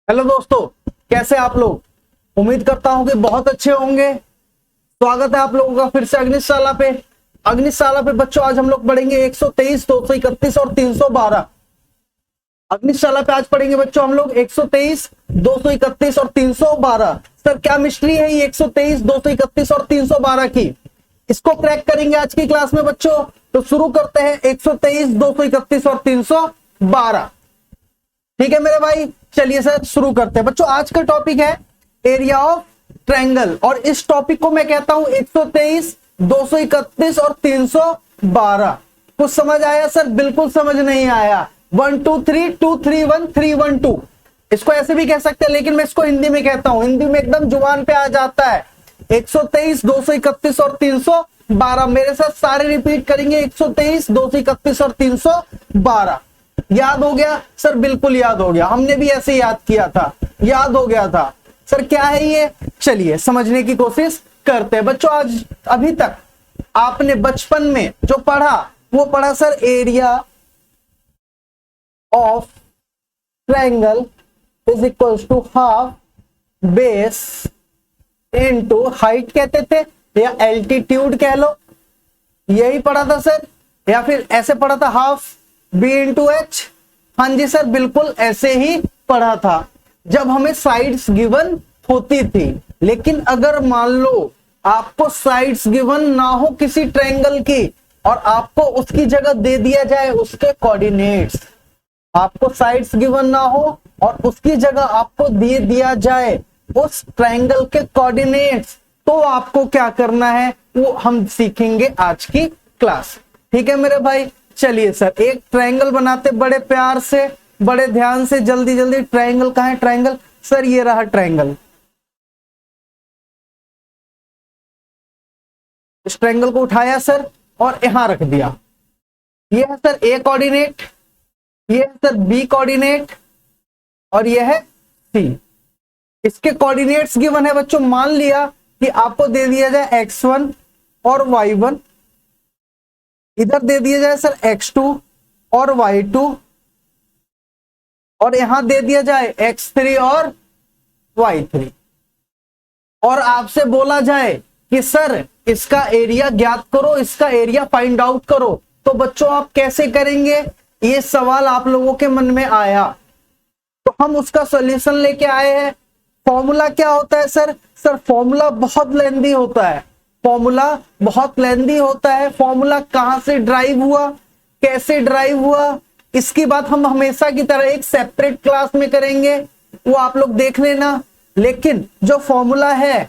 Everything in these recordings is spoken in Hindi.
हेलो दोस्तों, कैसे आप लोग। उम्मीद करता हूं कि बहुत अच्छे होंगे। स्वागत है आप लोगों का फिर से अग्निशाला पे। अग्निशाला पे बच्चों आज हम लोग पढ़ेंगे 123, 231 और 312। अग्निशाला पे आज पढ़ेंगे बच्चों हम लोग 123, 231 और 312। सर क्या मिस्ट्री है ये 123, 231 और 312 की, इसको क्रैक करेंगे आज की क्लास में बच्चों। तो शुरू करते हैं 123, 231 और 312। ठीक है मेरे भाई, चलिए सर शुरू करते हैं बच्चों। आज का टॉपिक है एरिया ऑफ ट्रायंगल और इस टॉपिक को मैं कहता हूं 123, 231 और 312। कुछ समझ आया सर? बिल्कुल समझ नहीं आया। 1 2 3 2 3 1 3 1 2, इसको ऐसे भी कह सकते हैं, लेकिन मैं इसको हिंदी में कहता हूं, हिंदी में एकदम जुबान पे आ जाता है। 123, 231 और 312 मेरे साथ सारे रिपीट करेंगे। 123, 231 और 312। याद हो गया सर? बिल्कुल याद हो गया, हमने भी ऐसे याद किया था, याद हो गया था। सर क्या है ये, चलिए समझने की कोशिश करते हैं बच्चों। आज अभी तक आपने बचपन में जो पढ़ा वो पढ़ा sir, area of triangle is equals to half base into height कहते थे, या एल्टीट्यूड कह लो, यही पढ़ा था सर। या फिर ऐसे पढ़ा था हाफ बी इंटू एच। हाँ जी सर, बिल्कुल ऐसे ही पढ़ा था जब हमें साइड्स गिवन होती थी। लेकिन अगर मान लो आपको साइड्स गिवन ना हो किसी ट्रायंगल की और आपको उसकी जगह दे दिया जाए उसके कोऑर्डिनेट्स, आपको साइड्स गिवन ना हो और उसकी जगह आपको दे दिया जाए उस ट्रायंगल के कोऑर्डिनेट्स, तो आपको क्या करना है वो हम सीखेंगे आज की क्लास। ठीक है मेरे भाई, चलिए सर एक ट्रायंगल बनाते बड़े प्यार से, बड़े ध्यान से, जल्दी जल्दी। ट्रायंगल कहां है? ट्रायंगल सर ये रहा ट्रायंगल। इस ट्रायंगल को उठाया सर और यहां रख दिया। ये है सर ए कोऑर्डिनेट, ये है सर बी कोऑर्डिनेट और ये है सी। इसके कोऑर्डिनेट्स गिवन है बच्चों। मान लिया कि आपको दे दिया जाए x1 और y1, इधर दे दिया जाए सर x2 और y2, और यहां दे दिया जाए x3 और y3, और आपसे बोला जाए कि सर इसका एरिया ज्ञात करो, इसका एरिया फाइंड आउट करो। तो बच्चों आप कैसे करेंगे? ये सवाल आप लोगों के मन में आया तो हम उसका सॉल्यूशन लेके आए हैं। फॉर्मूला क्या होता है सर? सर फॉर्मूला बहुत लेंदी होता है, फॉर्मूला बहुत लेंदी होता है। फॉर्मूला कहां से ड्राइव हुआ, कैसे ड्राइव हुआ, इसकी बात हम हमेशा की तरह एक सेपरेट क्लास में करेंगे, वो आप लोग देख लेना। लेकिन जो फॉर्मूला है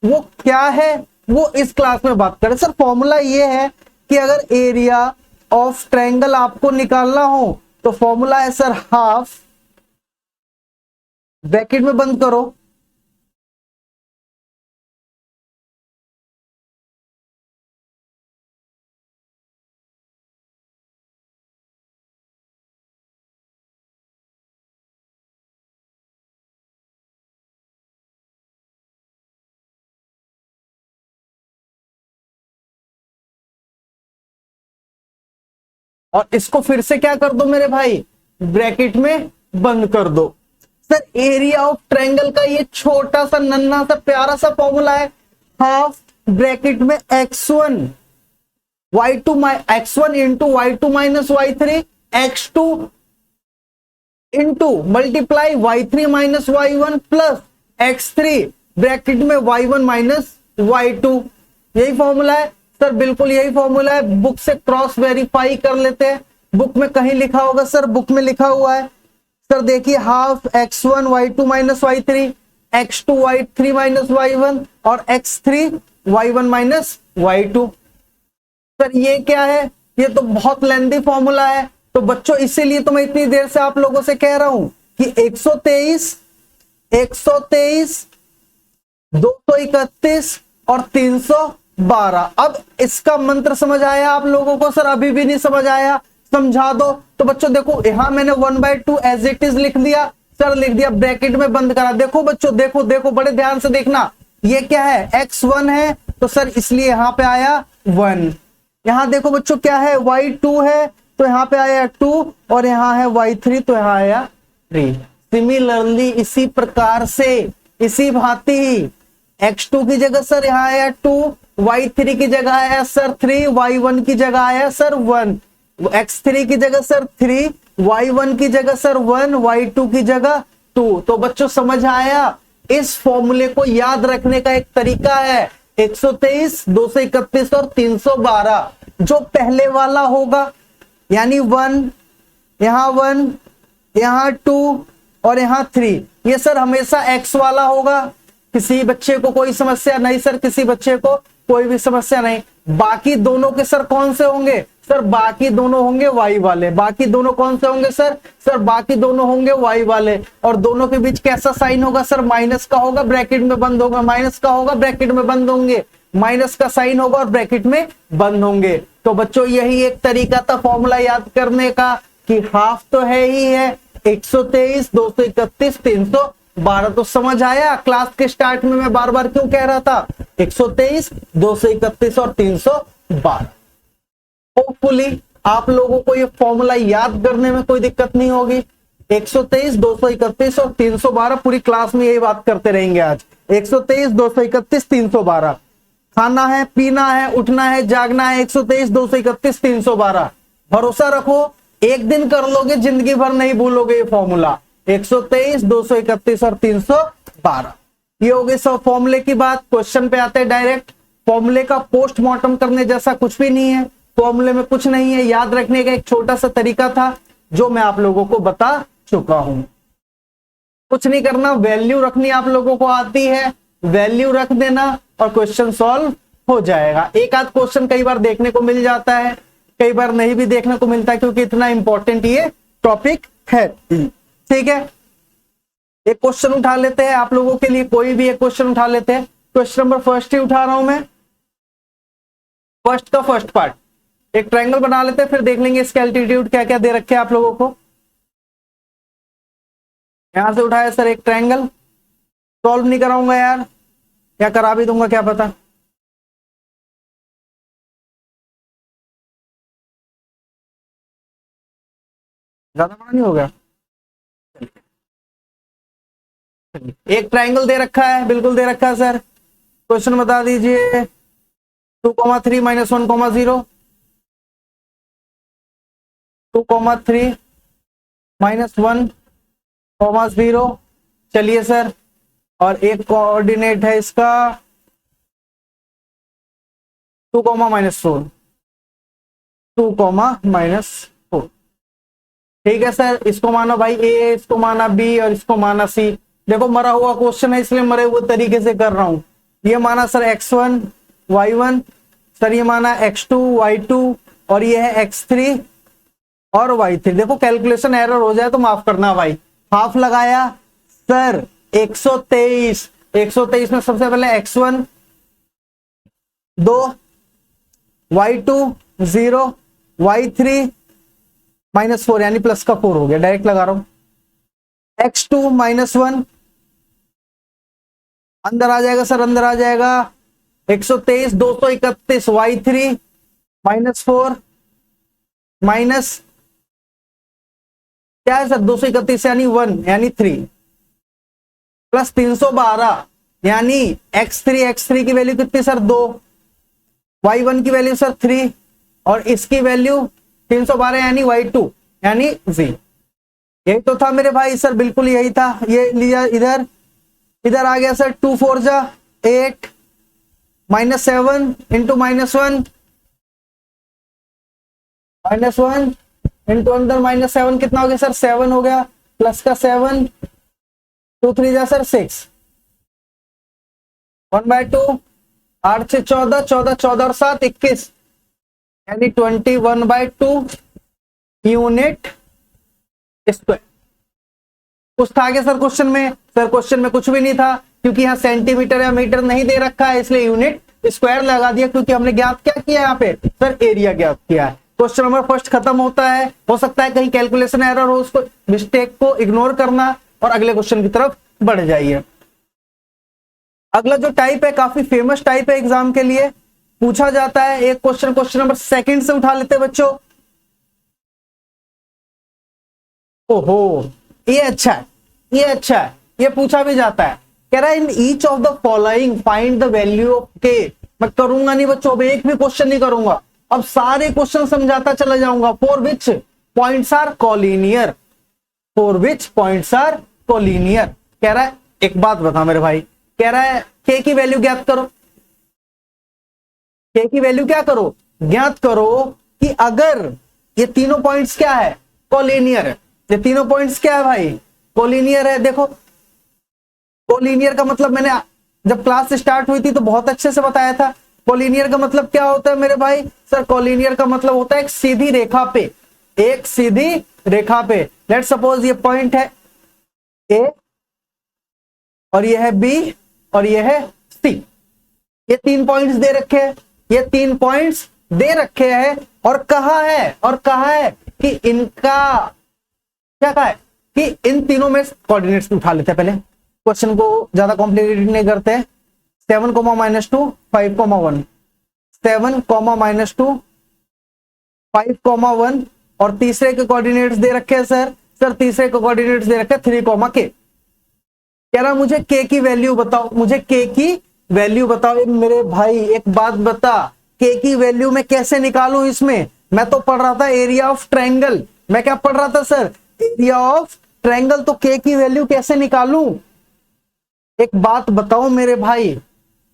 वो क्या है वो इस क्लास में बात करें। सर फॉर्मूला ये है कि अगर एरिया ऑफ ट्रायंगल आपको निकालना हो तो फॉर्मूला है सर हाफ, ब्रैकेट में बंद करो, और इसको फिर से क्या कर दो मेरे भाई, ब्रैकेट में बंद कर दो। सर एरिया ऑफ ट्रायंगल का ये छोटा सा नन्हा सा प्यारा सा फॉर्मूला है, हाफ ब्रैकेट में x1 y2 x1 into y2 minus y3, x2 into multiply y3 minus y1 plus x3 bracket में y1 माइनस y2। यही फॉर्मूला है सर, बिल्कुल यही फॉर्मूला है। बुक से क्रॉस वेरीफाई कर लेते हैं, बुक में कहीं लिखा होगा सर, बुक में लिखा हुआ है सर, देखिए half x1 y2 minus y3, x2 y3 minus y1 और x3 y1 minus y2। Sir ये क्या है? ये तो बहुत लेंदी फॉर्मूला है। तो बच्चों इसीलिए तो मैं इतनी देर से आप लोगों से कह रहा हूं कि 123, 231 और 312। अब इसका मंत्र समझ आया आप लोगों को? सर अभी भी नहीं समझ आया, समझा दो। तो बच्चों देखो यहां मैंने 1/2 एज इट इज लिख दिया सर, लिख दिया, ब्रैकेट में बंद करा। देखो बच्चों, देखो देखो बड़े ध्यान से देखना, ये क्या है? x1 है तो सर इसलिए यहां पे आया 1। यहां देखो बच्चों क्या है? y2 है तो यहां पे आया 2, और यहां है y3 तो यहां आया 3। सिमिलरली इसी प्रकार से, इसी भांति ही x2 की जगह सर यहाँ आया 2, y3 की जगह आया सर 3, y1 की जगह आया सर 1, x3 की जगह सर 3, y1 की जगह सर 1, y2 की जगह 2। तो बच्चों समझ आया, इस फॉर्मूले को याद रखने का एक तरीका है 123, 231 और 312। जो पहले वाला होगा यानी 1, यहाँ 2 और यहाँ 3, ये सर हमेशा x वाला होगा। किसी बच्चे को कोई समस्या नहीं सर, किसी बच्चे को कोई भी समस्या नहीं। बाकी दोनों के सर कौन से होंगे? सर बाकी दोनों होंगे y वाले। बाकी दोनों कौन से होंगे सर? सर बाकी दोनों होंगे y वाले। और दोनों के बीच कैसा साइन होगा सर? माइनस का होगा, ब्रैकेट में बंद होगा, माइनस का होगा, ब्रैकेट में बंद होंगे, माइनस का साइन होगा और ब्रैकेट में बंद होंगे। तो बच्चों यही एक तरीका था फॉर्मूला याद करने का कि हाफ तो है ही है 123, 231, 312। तो समझ आया क्लास के स्टार्ट में मैं बार बार क्यों कह रहा था 123, 231 और 312। होपफुली आप लोगों को ये फॉर्मूला याद करने में कोई दिक्कत नहीं होगी। 123, 231 और 312 पूरी क्लास में यही बात करते रहेंगे आज। 123, 231, 312। खाना है, पीना है, उठना है, जागना है, 123, 231, 312। भरोसा रखो, एक दिन कर लोगे, जिंदगी भर नहीं भूलोगे ये फॉर्मूला। 123, 231 और 312। ये हो गई सब फॉर्मूले की बात। क्वेश्चन पे आते हैं डायरेक्ट। फॉर्मूले का पोस्टमार्टम करने जैसा कुछ भी नहीं है, फॉर्मूले में कुछ नहीं है। याद रखने का एक छोटा सा तरीका था जो मैं आप लोगों को बता चुका हूं। कुछ नहीं करना, वैल्यू रखनी आप लोगों को आती है, वैल्यू रख देना और क्वेश्चन सॉल्व हो जाएगा। एक आध क्वेश्चन कई बार देखने को मिल जाता है, कई बार नहीं भी देखने को मिलता है, क्योंकि इतना इंपॉर्टेंट ये टॉपिक है। ठीक है, एक क्वेश्चन उठा लेते हैं आप लोगों के लिए, कोई भी एक क्वेश्चन उठा लेते हैं। क्वेश्चन नंबर फर्स्ट ही उठा रहा हूं मैं, फर्स्ट का फर्स्ट पार्ट। एक ट्रायंगल बना लेते हैं, फिर देख लेंगे इसका एल्टीट्यूड क्या क्या दे रखे हैं आप लोगों को। यहां से उठाया सर एक ट्रायंगल, सॉल्व नहीं कराऊंगा यार, या करा भी दूंगा क्या पता। ज्यादा बड़ा नहीं हो गया। एक ट्रायंगल दे रखा है, बिल्कुल दे रखा है सर। क्वेश्चन बता दीजिए 2,3 -1, 0, 2,3 -1, 0। चलिए सर, और एक कोऑर्डिनेट है इसका 2, -4, 2, -4। ठीक है सर, इसको मानो भाई ए, इसको माना बी और इसको माना सी। देखो मरा हुआ क्वेश्चन है इसलिए मरे हुए तरीके से कर रहा हूं। ये माना सर x1, y1, सर ये माना x2, y2 और ये है x3 और y3। देखो कैलकुलेशन एरर हो जाए तो माफ करना भाई। हाफ लगाया सर 123, 123 में सबसे पहले x1 2, y2 0, y3 -4 यानी प्लस का 4 हो गया, डायरेक्ट लगा रहा हूं। x2 -1 अंदर आ जाएगा सर, अंदर आ जाएगा 123, 231, y3 -4 माइनस क्या है सर 231 यानी 1 यानी 3 प्लस 312 यानी x3 की वैल्यू कितनी सर 2, y1 की वैल्यू सर 3 और इसकी वैल्यू 312 यानी y2 यानी 0। यही तो था मेरे भाई सर, बिल्कुल यही था। ये लिया इधर, इधर आ गया सर 2 4 जा 8 -7 इंटू -1 इंटू अंदर -7 कितना हो गया सर 7 हो गया, प्लस का 7 2 3 जा सर 6 1/2 8 से 14 14 14 और 7 21 यानी 21/2 यूनिट स्क्वायर। कुछ था क्या सर क्वेश्चन में? सर क्वेश्चन में कुछ भी नहीं था, क्योंकि यहाँ सेंटीमीटर या मीटर नहीं दे रखा है, इसलिए यूनिट स्क्वायर लगा दिया, क्योंकि हमने ज्ञात क्या किया यहाँ पे सर एरिया ज्ञात किया है। क्वेश्चन नंबर फर्स्ट खत्म होता है। हो सकता है कहीं कैलकुलेशन एरर हो, उसको मिस्टेक को इग्नोर करना और अगले क्वेश्चन की तरफ बढ़ जाइए। अगला जो टाइप है काफी फेमस टाइप है, एग्जाम के लिए पूछा जाता है। एक क्वेश्चन क्वेश्चन नंबर सेकंड से उठा लेते हैं बच्चों। ओहो ये अच्छा है, ये अच्छा है, ये पूछा भी जाता है। कह रहा है in each of the following find the value of के। मैं करूंगा नहीं बच्चों, अब एक भी क्वेश्चन नहीं करूंगा, अब सारे क्वेश्चन समझाता चला जाऊंगा। For which points are collinear, for which points are collinear. कह रहा है एक बात बता मेरे भाई, कह रहा है के की वैल्यू ज्ञात करो, के की वैल्यू क्या करो, ज्ञात करो कि अगर ये तीनों पॉइंट्स क्या है, कोलिनियर है। ये तीनों पॉइंट्स क्या है भाई, कोलिनियर है। देखो कोलिनियर का मतलब मैंने जब क्लास स्टार्ट हुई थी तो बहुत अच्छे से बताया था। कोलिनियर का मतलब क्या होता है मेरे भाई, सर कोलिनियर का मतलब होता है एक सीधी रेखा पे, एक सीधी रेखा पे। लेट सपोज ये पॉइंट है ए और ये है बी और ये है सी, ये तीन पॉइंट्स दे रखे हैं, ये तीन पॉइंट्स दे रखे हैं और कहा है कि इनका क्या कहा है कि इन तीनों में कोऑर्डिनेट्स उठा लेते हैं। पहले क्वेश्चन को ज्यादा कॉम्प्लिकेटेड नहीं करते। 7, -2 5, 1, 7, -2 5, 1 और तीसरे के कोऑर्डिनेट्स दे रखे हैं सर तीसरे के कोऑर्डिनेट्स दे रखे हैं 3, के। कह रहा मुझे के की वैल्यू बताओ, मुझे के की वैल्यू बताओ। मेरे भाई एक बात बता, के की वैल्यू मैं कैसे निकालूं इसमें, मैं तो पढ़ रहा था एरिया ऑफ ट्रायंगल, मैं क्या पढ़ रहा था सर, एरिया ऑफ ट्रायंगल। तो के की वैल्यू कैसे निकालूं, एक बात बताओ मेरे भाई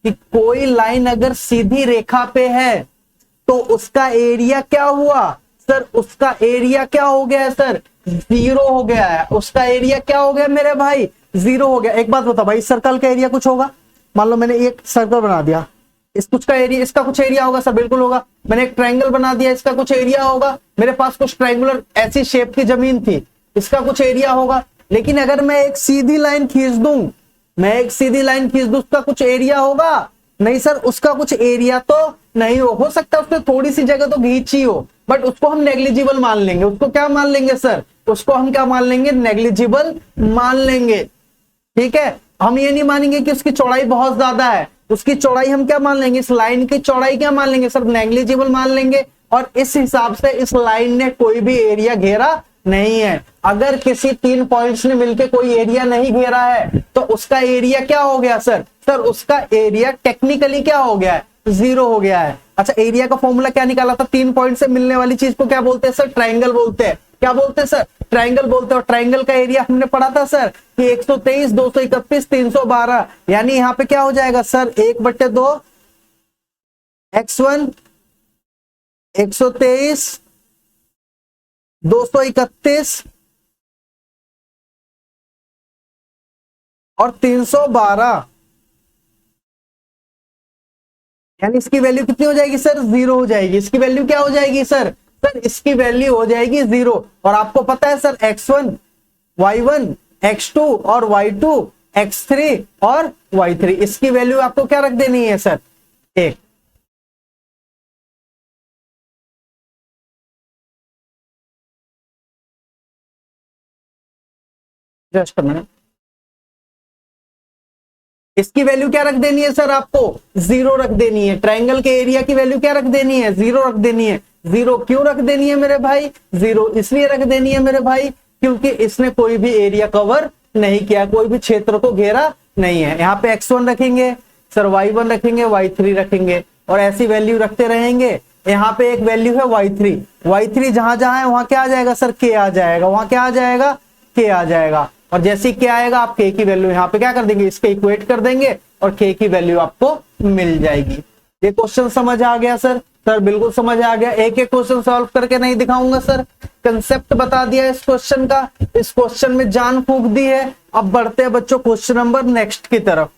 कि कोई लाइन अगर सीधी रेखा पे है तो उसका एरिया क्या हुआ सर, उसका एरिया क्या हो गया है सर, 0 हो गया है। उसका एरिया क्या हो गया मेरे भाई, 0 हो गया। एक बात बता भाई, सर्कल का एरिया कुछ होगा, मान लो मैंने एक सर्कल बना दिया, इस कुछ का एरिया, इसका कुछ एरिया होगा सर, बिल्कुल होगा। मैंने एक ट्रायंगल बना दिया, इसका कुछ एरिया होगा। मेरे पास कुछ ट्रायंगुलर ऐसी शेप की जमीन थी, इसका कुछ एरिया होगा। लेकिन अगर मैं एक सीधी लाइन खींच दूं, मैं एक सीधी लाइन खींच दूं, उसका कुछ एरिया होगा नहीं सर, उसका कुछ एरिया तो नहीं हो सकता, उसने थोड़ी सी जगह तो खींची हो, बट उसको हम नेग्लिजिबल मान लेंगे। उसको क्या मान लेंगे सर, उसको हम क्या मान लेंगे, नेग्लिजिबल मान लेंगे। ठीक है, हम ये नहीं मानेंगे कि उसकी चौड़ाई बहुत ज्यादा है, उसकी चौड़ाई हम क्या मान लेंगे, इस लाइन की चौड़ाई क्या मान लेंगे सर, नेग्लिजिबल मान लेंगे। और इस हिसाब से इस लाइन ने कोई भी एरिया घेरा नहीं है। अगर किसी तीन पॉइंट्स ने मिलकर कोई एरिया नहीं घेरा है तो उसका एरिया क्या हो गया सर, उसका एरिया टेक्निकली क्या हो गया है, 0 हो गया है। अच्छा, एरिया का फॉर्मूला क्या निकाला था, तीन पॉइंट से मिलने वाली चीज को क्या बोलते हैं सर, ट्रायंगल बोलते हैं। क्या बोलते हैं सर, ट्रायंगल बोलते हैं। और ट्रायंगल का एरिया हमने पढ़ा था सर कि 123, 231, 312, यानी यहां पे क्या हो जाएगा सर, 1/2 x1, 123, 231 और 312, यानी इसकी वैल्यू कितनी हो जाएगी सर, 0 हो जाएगी। इसकी वैल्यू क्या हो जाएगी सर, इसकी वैल्यू हो जाएगी 0। और आपको पता है सर x1, y1, x2 और y2, x3 और y3, इसकी वैल्यू आपको क्या रख देनी है सर, 1। जस्ट मिनट, इसकी वैल्यू क्या रख देनी है सर, आपको 0 रख देनी है। ट्रायंगल के एरिया की वैल्यू क्या रख देनी है, 0 रख देनी है। 0 क्यों रख देनी है मेरे भाई, 0 इसलिए रख देनी है मेरे भाई क्योंकि इसने कोई भी एरिया कवर नहीं किया, कोई भी क्षेत्र को घेरा नहीं है। यहाँ पे x1 रखेंगे सर, y1 रखेंगे, y3 रखेंगे और ऐसी वैल्यू रखते रहेंगे। यहाँ पे एक वैल्यू है y3, y3 जहां जहां है वहां क्या आ जाएगा सर, k आ जाएगा, वहां क्या आ जाएगा, k आ जाएगा। और जैसे क्या आएगा, आप k की वैल्यू यहाँ पे क्या कर देंगे, इसके इक्वेट कर देंगे और k की वैल्यू आपको मिल जाएगी। ये क्वेश्चन समझ आ गया सर, बिल्कुल समझ आ गया। एक एक क्वेश्चन सॉल्व करके नहीं दिखाऊंगा सर, कंसेप्ट बता दिया इस क्वेश्चन का, इस क्वेश्चन में जान फूंक दी है। अब बढ़ते हैं बच्चों क्वेश्चन नंबर नेक्स्ट की तरफ।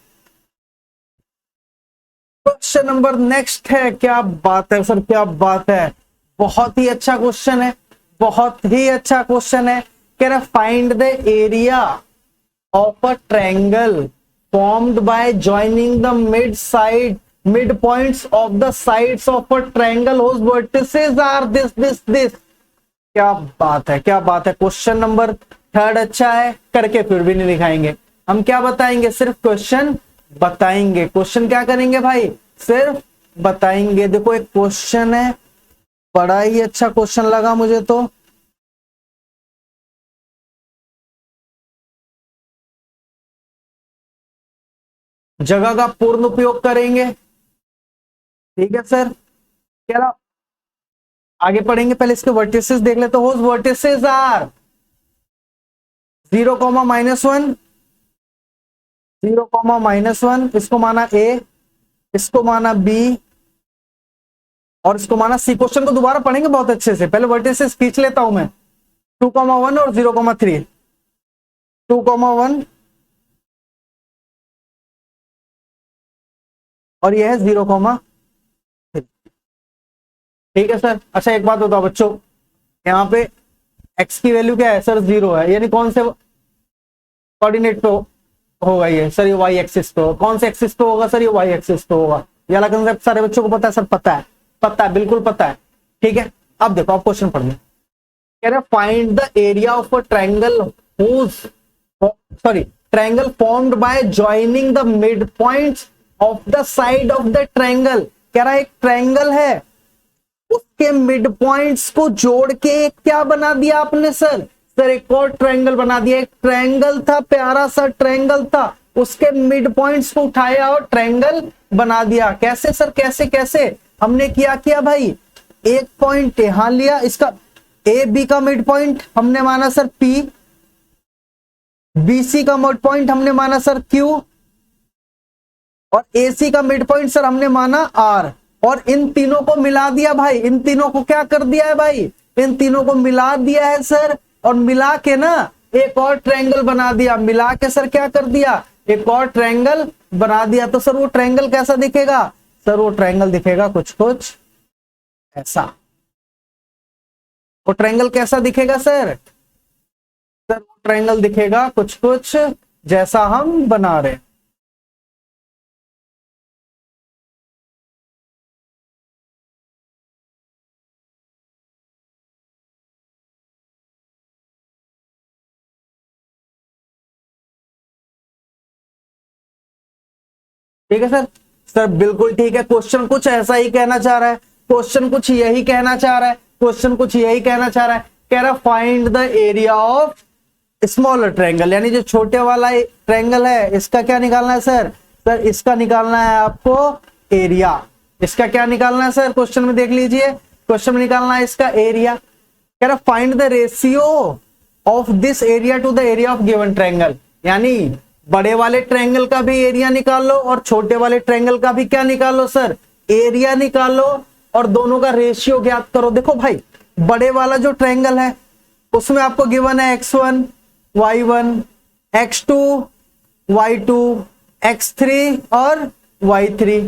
क्वेश्चन नंबर नेक्स्ट है, क्या बात है सर, क्या बात है, बहुत ही अच्छा क्वेश्चन है, बहुत ही अच्छा क्वेश्चन है। कह रहा find the area of a triangle formed by joining the mid points of the sides of a triangle whose vertices are this। क्या बात है, क्या बात है। क्वेश्चन नंबर 3 अच्छा है, करके फिर भी नहीं दिखाएंगे हम। क्या बताएंगे, सिर्फ क्वेश्चन बताएंगे। क्वेश्चन क्या करेंगे भाई, सिर्फ बताएंगे। देखो एक क्वेश्चन है, बड़ा ही अच्छा क्वेश्चन लगा मुझे तो। जगह का पूर्ण उपयोग करेंगे। ठीक है सर, कह रहा आगे पढ़ेंगे, पहले इसके वर्टिसेस देख लेते हो। वर्टिसेस आर 0, -1, 0, -1, इसको माना ए, इसको माना बी और इसको माना सी। क्वेश्चन को दोबारा पढ़ेंगे बहुत अच्छे से, पहले वर्टिसेस खींच लेता हूं मैं। 2,1 और 0,3, 2,1 और यह है 0,3। ठीक है सर। अच्छा एक बात बताओ बच्चों, यहाँ पे x की वैल्यू क्या है सर? 0 है, यानी कौन से कोऑर्डिनेट पे होगा ये सर? ये y एक्सिस पे। कौन से एक्सिस पे होगा सर? ये y एक्सिस पे होगा। ये वाला कंसेप्ट सारे बच्चों को पता है सर? पता है, पता है, बिल्कुल पता है। ठीक है, अब देखो आप क्वेश्चन पढ़िए। कह रहे find the area of a triangle whose, sorry, triangle formed by joining the mid points of the side of the triangle. कह रहा है एक ट्रायंगल है, उसके मिड पॉइंट्स को जोड़ के क्या बना दिया आपने सर? सर एक और ट्रायंगल बना दिया। एक ट्रायंगल था, प्यारा सा ट्रायंगल था, उसके मिड पॉइंट्स को उठाया और ट्रायंगल बना दिया। कैसे सर? कैसे कैसे हमने किया भाई? एक पॉइंट यहां लिया, इसका ए बी का मिड पॉइंट हमने माना सर पी, बीसी का मिड पॉइंट हमने माना सर क्यू, और एसी का मिड पॉइंट सर हमने माना आर, और इन तीनों को मिला दिया भाई। इन तीनों को क्या कर दिया है भाई? इन तीनों को मिला दिया है सर, और मिला के ना एक और ट्रायंगल बना दिया। मिला के सर क्या कर दिया? एक और ट्रायंगल बना दिया। तो सर वो ट्रायंगल कैसा दिखेगा? सर वो ट्रायंगल दिखेगा कुछ कुछ ऐसा। वो ट्रायंगल कैसा दिखेगा सर? सर वो ट्रायंगल दिखेगा कुछ कुछ जैसा हम बना रहे हैं। ठीक है सर? सर बिल्कुल ठीक है। क्वेश्चन कुछ ऐसा ही कहना चाह रहा है, क्वेश्चन कुछ यही कहना चाह रहा है, क्वेश्चन कुछ यही कहना चाह रहा है। कह रहा find the area of smaller triangle, यानी जो छोटे वाला ट्रायंगल है इसका क्या निकालना है सर? सर इसका निकालना है आपको एरिया। इसका क्या निकालना है सर? क्वेश्चन में देख लीजिए, क्वेश्चन में निकालना है इसका एरिया। कह रहा find the ratio of this area to the area of given triangle, यानी बड़े वाले ट्रायंगल का भी एरिया निकालो और छोटे वाले ट्रायंगल का भी क्या निकालो सर? एरिया निकालो, और दोनों का रेशियो ज्ञात करो। देखो भाई, बड़े वाला जो ट्रायंगल है उसमें आपको गिवन है x1 y1, x2 y2, x3 और y3।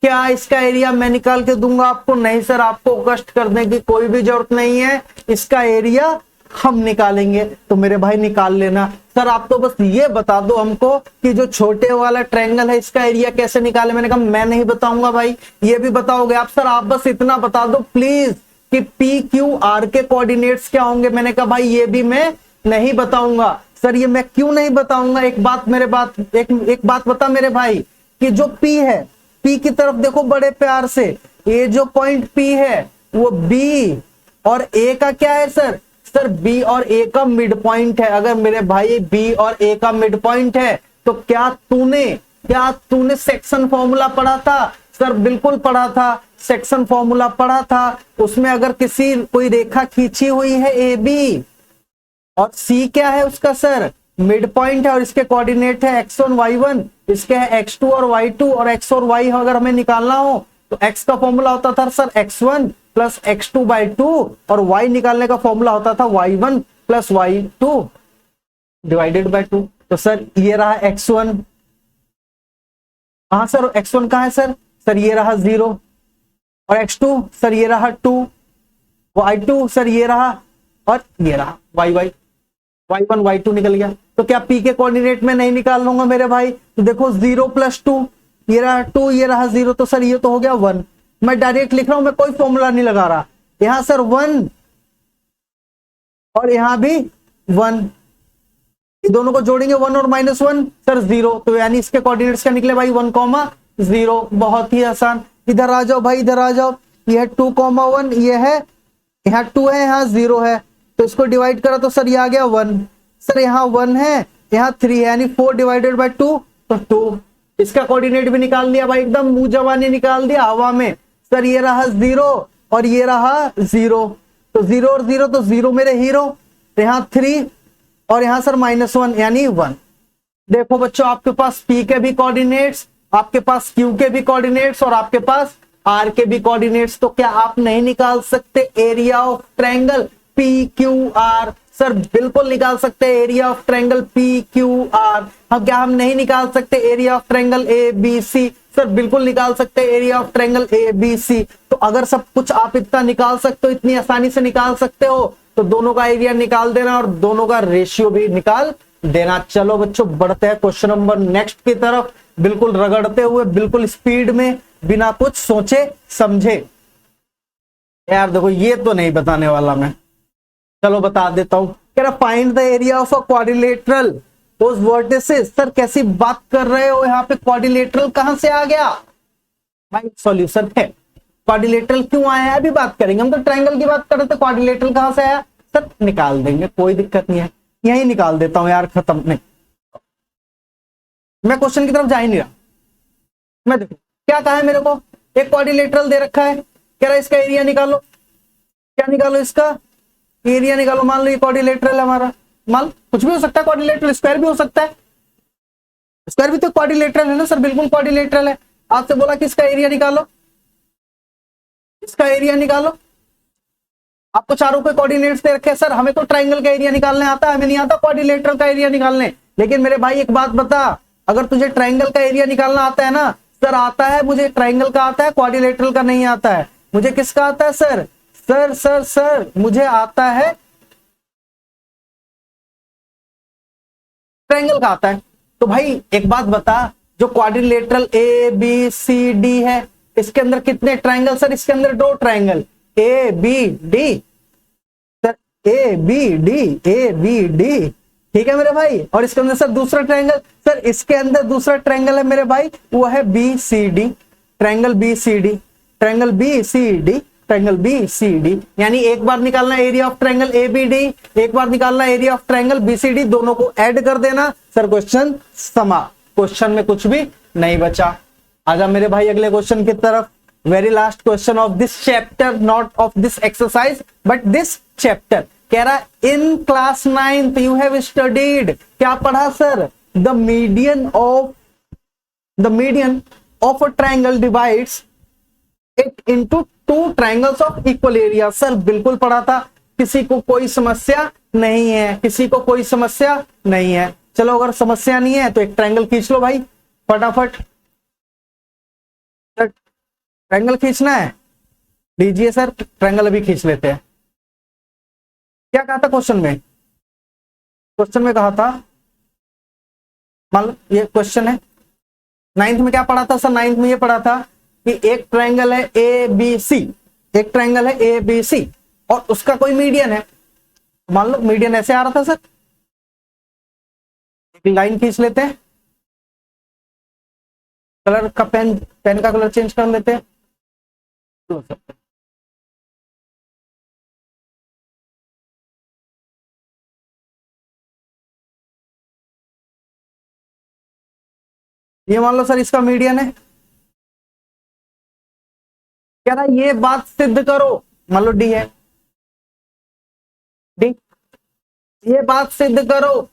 क्या इसका एरिया मैं निकाल के दूंगा आपको? नहीं सर, आपको कष्ट करने की कोई भी जरूरत नहीं है, इसका एरिया हम निकालेंगे। तो मेरे भाई निकाल लेना। सर आप तो बस ये बता दो हमको कि जो छोटे वाला ट्रायंगल है इसका एरिया कैसे निकाले। मैंने कहा मैं नहीं बताऊंगा भाई, ये भी बताओगे आप? सर आप बस इतना बता दो प्लीज कि पी क्यू आर के कोऑर्डिनेट्स क्या होंगे। मैंने कहा भाई ये भी मैं नहीं बताऊंगा। सर ये मैं क्यों नहीं बताऊंगा? एक बात बता मेरे भाई, कि जो पी है, पी की तरफ देखो बड़े प्यार से, ये जो पॉइंट पी है वो बी और ए का क्या है सर? सर बी और ए का मिड पॉइंट है। अगर मेरे भाई बी और ए का मिड पॉइंट है तो क्या तूने सेक्शन फॉर्मूला पढ़ा था? सर बिल्कुल पढ़ा था, सेक्शन फॉर्मूला पढ़ा था। उसमें अगर कोई रेखा खींची हुई है ए बी और सी क्या है उसका सर? मिड पॉइंट है, और इसके कोऑर्डिनेट है x1 y1, इसके है x2 और y2, और x और y अगर हमें निकालना हो तो x का फॉर्मूला होता था सर x1 प्लस x2/2, और y निकालने का फॉर्मूला होता था y1 plus y2 divided by 2। तो सर ये रहा x1, हाँ सर x1 कहाँ है सर? सर ये रहा 0, और x2 सर ये रहा 2, y2 सर ये रहा, और ये रहा y1 y2 निकल गया। तो क्या p के कोऑर्डिनेट में नहीं निकाल लूंगा मेरे भाई? तो देखो 0 + 2, ये रहा 2, ये रहा 0, तो सर ये तो हो गया 1। मैं डायरेक्ट लिख रहा हूं, मैं कोई फॉर्मूला नहीं लगा रहा। यहां सर 1 और यहां भी 1, ये दोनों को जोड़ेंगे 1 और -1 सर 0। तो यानी इसके कोऑर्डिनेट्स क्या निकले भाई? 1, 0। बहुत ही आसान। इधर आ जाओ भाई, इधर आ जाओ। यह 2, 1, ये है, यहाँ 2 है, यहाँ 0 है, तो इसको डिवाइड करा तो सर ये आ गया 1। सर यहाँ 1 है, यहाँ 3 है, यानी 4 डिवाइडेड बाय 2 तो 2। इसका कोऑर्डिनेट भी निकाल लिया भाई, एकदम मुंह जवानी निकाल दिया हवा में। सर ये रहा 0 और ये रहा 0, तो 0 और 0 तो 0 मेरे हीरो, तो यहां 3 और यहां सर -1 यानी 1। देखो बच्चों आपके पास P के भी कोऑर्डिनेट्स, आपके पास Q के भी कोऑर्डिनेट्स और आपके पास R के भी कोऑर्डिनेट्स, तो क्या आप नहीं निकाल सकते area of triangle PQR? Sir बिल्कुल निकाल सकते हैं एरिया ऑफ ट्रायंगल PQR। हम क्या हम नहीं निकाल सकते area of triangle ABC? Sir बिल्कुल निकाल सकते हैं एरिया ऑफ ट्रायंगल ABC। तो अगर सब कुछ आप इतना निकाल सकते हो, इतनी आसानी से निकाल सकते हो, तो दोनों का एरिया निकाल देना और दोनों का रेशियो भी निकाल देना। चलो बच्चों बढ़ते हैं क्वेश्चन नंबर नेक्स्ट की तरफ, बिल्कुल रगड़ते हुए, बिल्कुल स्पीड में, बिना कुछ सोचे समझे। यार देखो ये तो नहीं बताने वाला मैं, चलो बता देता हूं। कह रहा find the area of a quadrilateral those vertices. Sir कैसी बात कर रहे हो, यहाँ पे क्वाड्रिलेटरल कहां से आ गया भाई? सॉल्यूशन है। क्वाड्रिलेटरल क्यों आया है अभी बात करेंगे, हम तो ट्रायंगल की बात कर रहे थे, क्वाड्रिलेटरल कहां से आया? सर निकाल देंगे, कोई दिक्कत नहीं है, यही निकाल देता हूं यार, खत्म। नहीं मैं क्वेश्चन की तरफ जा ही नहीं रहा, मैं देखो क्या कहा है मेरे को, एक क्वाड्रिलेटरल दे रखा है, कह रहा है इसका एरिया निकालो। क्या निकालो? इसका एरिया निकालो। मान लो ये क्वाड्रिलेटरल है हमारा, मान कुछ भी हो सकता है, क्वाड्रिलेटरल स्क्वायर भी हो सकता है, स्क्वायर भी तो क्वाड्रिलेटरल है ना सर, बिल्कुल क्वाड्रिलेटरल है। आपसे बोला कि इसका एरिया निकालो, इसका एरिया निकालो। आपको चारों के कोऑर्डिनेट्स दे रखे हैं, सर हमें तो ट्रायंगल का एरिया निकालने आता है, हमें नहीं आता क्वाड्रिलेटरल का एरिया निकालने। लेकिन मेरे भाई एक बात बता, अगर तुझे ट्रायंगल का एरिया निकालना आता है ना, सर आता है मुझे, ट्रायंगल का आता है, क्वाड्रिलेटरल का नहीं आता है। मुझे किसका आता है सर? सर सर सर मुझे आता है ट्रायंगल का आता है। तो भाई एक बात बता, जो क्वाड्रिलेटरल ABCD है, इसके अंदर कितने ट्रायंगल? सर इसके अंदर 2 ट्रायंगल, ABD, सर ABD, ठीक है मेरे भाई। और इसके अंदर सर दूसरा ट्रायंगल, सर इसके अंदर दूसरा ट्रायंगल है मेरे भाई, वो है BCD, triangle BCD, triangle BCD, triangle BCD। यानी एक बार निकालना एरिया ऑफ ट्रायंगल ABD, एक बार निकालना एरिया ऑफ ट्रायंगल BCD, दोनों को ऐड कर देना। सर क्वेश्चन समाप्त, क्वेश्चन में कुछ भी नहीं बचा। आजा मेरे भाई अगले क्वेश्चन की तरफ। Very last question of this chapter, not of this exercise but this chapter. कह रहा in class 9th you have studied, क्या पढ़ा sir? The median of a triangle divides it into 2 triangles of equal area. Sir बिल्कुल पढ़ा था, किसी को कोई समस्या नहीं है, किसी को कोई समस्या नहीं है। चलो अगर समस्या नहीं है तो एक ट्रायंगल खींच लो भाई फटाफट। ट्रायंगल खींचना है, लीजिए सर ट्रायंगल अभी खींच लेते हैं। क्या कहा था क्वेश्चन में? क्वेश्चन में कहा था, मान लो ये क्वेश्चन है, 9th में क्या पढ़ा था सर? 9th में ये पढ़ा था कि एक ट्रायंगल है ABC, एक ट्रायंगल है ABC और उसका कोई मीडियन है। मान लो मीडियन ऐसे आ रहा था सर, एक लाइन खींच लेते हैं, कलर का पेन का कलर चेंज कर लेते हैं। ये मान लो सर इसका मीडियन है, कह रहा ये बात सिद्ध करो, मान लो डी है, डी, ये बात सिद्ध करो,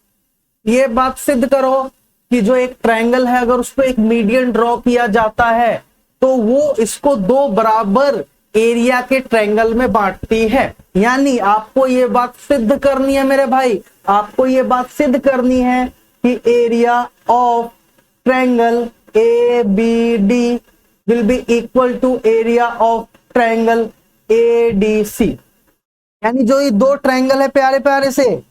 ये बात सिद्ध करो कि जो एक ट्रायंगल है अगर उस पर एक मीडियन ड्रॉ किया जाता है तो वो इसको 2 बराबर एरिया के ट्रायंगल में बांटती है। यानी आपको ये बात सिद्ध करनी है मेरे भाई, आपको ये बात सिद्ध करनी है कि area of triangle ABD will be equal to area of triangle ADC। यानी जो ये 2 ट्रायंगल है प्यारे प्यारे से,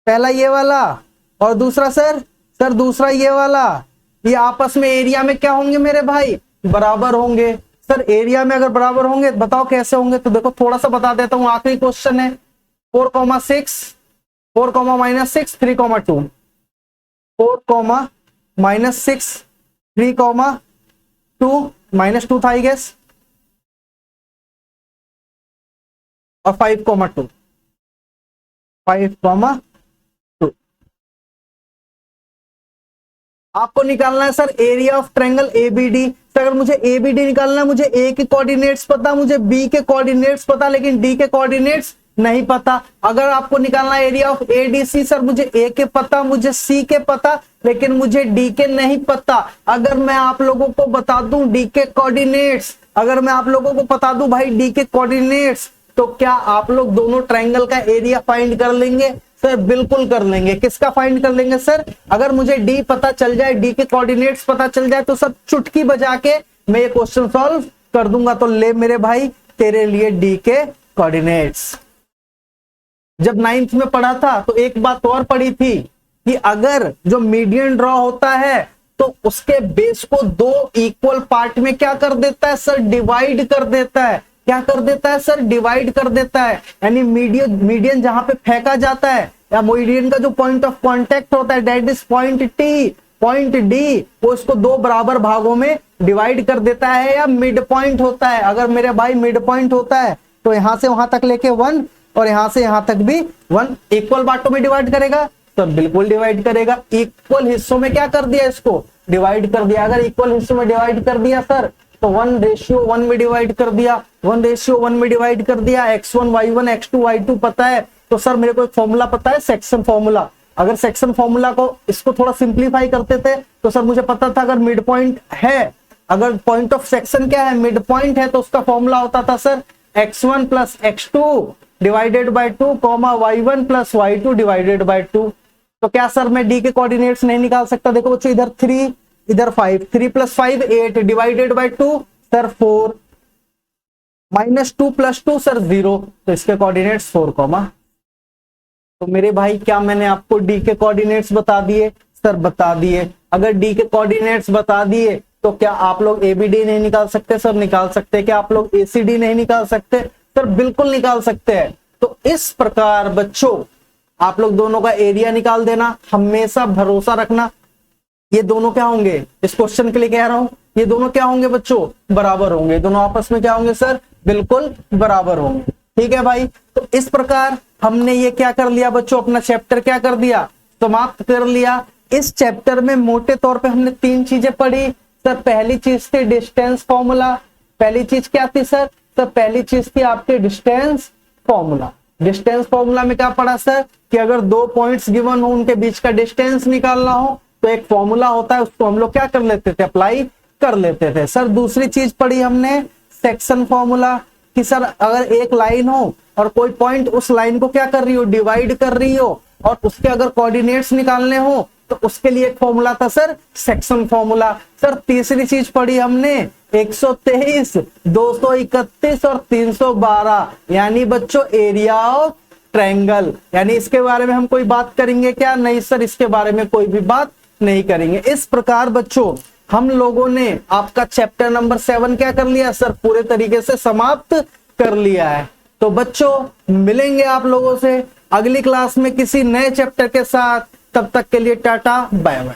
पहला ये वाला और दूसरा सर दूसरा ये वाला, ये आपस में एरिया में क्या होंगे मेरे भाई? बराबर होंगे। सर एरिया में अगर बराबर होंगे बताओ कैसे होंगे? तो देखो थोड़ा सा बता देता हूं, आखिरी क्वेश्चन है 4,6, 4,-6, 3,2, 4,-6, 3,2, -2 था आई गेस, और 5,2, 5,2। आपको निकालना है sir area of triangle ABD. तो अगर मुझे एबीडी निकालना है, मुझे ए के कोऑर्डिनेट्स पता, मुझे बी के कोऑर्डिनेट्स पता, लेकिन डी के कोऑर्डिनेट्स नहीं पता। अगर आपको निकालना है एरिया ऑफ एडीसी, सर मुझे ए के पता, मुझे सी के पता, लेकिन मुझे डी के नहीं पता। अगर मैं आप लोगों को बता दूं डी के कोऑर्डिनेट्स, अगर मैं आप लोगों को बता दूं भाई डी के कोऑर्डिनेट्स, तो क्या आप लोग दोनों ट्रायंगल का एरिया फाइंड कर लेंगे? सर बिल्कुल कर लेंगे। किसका फाइंड कर लेंगे सर? अगर मुझे डी पता चल जाए, डी के कोऑर्डिनेट्स पता चल जाए, तो सब चुटकी बजा के मैं ये क्वेश्चन सॉल्व कर दूंगा। तो ले मेरे भाई तेरे लिए डी के कोऑर्डिनेट्स। जब 9th में पढ़ा था तो एक बात और पढ़ी थी कि अगर जो मीडियन ड्रॉ होता है तो उसके बेस को दो इक्वल पार्ट में क्या कर देता है सर? डिवाइड कर देता है। क्या कर देता है सर? डिवाइड कर देता है। यानी मीडियन जहां पे फेंका जाता है या मीडियन का जो पॉइंट ऑफ कांटेक्ट होता है, that is point T, point D, वो इसको दो बराबर भागों में डिवाइड कर देता है। या मिड पॉइंट होता है, अगर मेरे भाई मिड पॉइंट होता है तो यहां से वहां तक लेके 1 और यहां से यहां तक भी 1 इक्वल बांटों में डिवाइड करेगा, तो बिल्कुल डिवाइड करेगा। इक्वल हिस्सों में क्या कर दिया? इसको डिवाइड कर दिया। अगर इक्वल हिस्सों में डिवाइड कर दिया सर तो 1:1 में डिवाइड कर दिया, 1:1 में डिवाइड कर दिया। x1 y1 x2 y2 पता है, तो सर मेरे को एक फॉर्मूला पता है, सेक्शन फॉर्मूला। अगर सेक्शन फॉर्मूला को इसको थोड़ा सिंप्लीफाई करते थे तो सर मुझे पता था अगर मिड पॉइंट है, अगर पॉइंट ऑफ सेक्शन क्या है? मिड पॉइंट है, तो उसका फॉर्मूला होता था sir x1 plus x2 divided by 2 comma y1 plus y2 divided by 2। तो क्या सर मैं डी के कोऑर्डिनेट्स नहीं निकाल सकता? देखो बच्चों, इधर 3 इधर 5, 3 + 5 8 डिवाइडेड बाय 2 सर 4, -2 + 2 सर 0, तो इसके कोऑर्डिनेट्स 4 कॉमा। तो मेरे भाई क्या मैंने आपको डी के कोऑर्डिनेट्स बता दिए? सर बता दिए। अगर डी के कोऑर्डिनेट्स बता दिए तो क्या आप लोग एबीडी नहीं निकाल सकते? सर निकाल सकते। क्या आप लोग एसीडी नहीं निकाल सकते? सर बिल्कुल निकाल सकते हैं। तो इस प्रकार बच्चों आप लोग दोनों का एरिया निकाल देना, हमेशा भरोसा रखना। ये दोनों क्या होंगे? इस क्वेश्चन के लिए कह रहा हूं, ये दोनों क्या होंगे बच्चों? बराबर होंगे। दोनों आपस में क्या होंगे सर? बिल्कुल बराबर होंगे। ठीक है भाई, तो इस प्रकार हमने ये क्या कर लिया बच्चों? अपना चैप्टर क्या कर दिया? समाप्त कर लिया। इस चैप्टर में मोटे तौर पे हमने 3 चीजें पढ़ी सर। पहली चीज थी डिस्टेंस फॉर्मूला। पहली चीज क्या थी सर? पहली चीज थी आपके डिस्टेंस फॉर्मूला। डिस्टेंस फॉर्मूला में क्या पढ़ा सर? कि अगर 2 पॉइंट्स गिवन हो, उनके बीच का डिस्टेंस निकालना हो तो एक फॉर्मूला होता है, उसको हम लोग क्या कर लेते थे? अप्लाई कर लेते थे सर। दूसरी चीज पढ़ी हमने सेक्शन फॉर्मूला, कि सर अगर एक लाइन हो और कोई पॉइंट उस लाइन को क्या कर रही हो? डिवाइड कर रही हो, और उसके अगर कोऑर्डिनेट्स निकालने हो तो उसके लिए एक फॉर्मूला था सर, सेक्शन फॉर्मूला। सर तीसरी चीज पढ़ी हमने 123, 231 और 312, यानी बच्चों एरिया ऑफ ट्रायंगल। यानी इसके बारे में हम कोई बात करेंगे क्या? नहीं सर, इसके बारे में कोई भी बात नहीं करेंगे। इस प्रकार बच्चों हम लोगों ने आपका चैप्टर नंबर 7 क्या कर लिया सर? पूरे तरीके से समाप्त कर लिया है। तो बच्चों मिलेंगे आप लोगों से अगली क्लास में किसी नए चैप्टर के साथ। तब तक के लिए टाटा बाय बाय।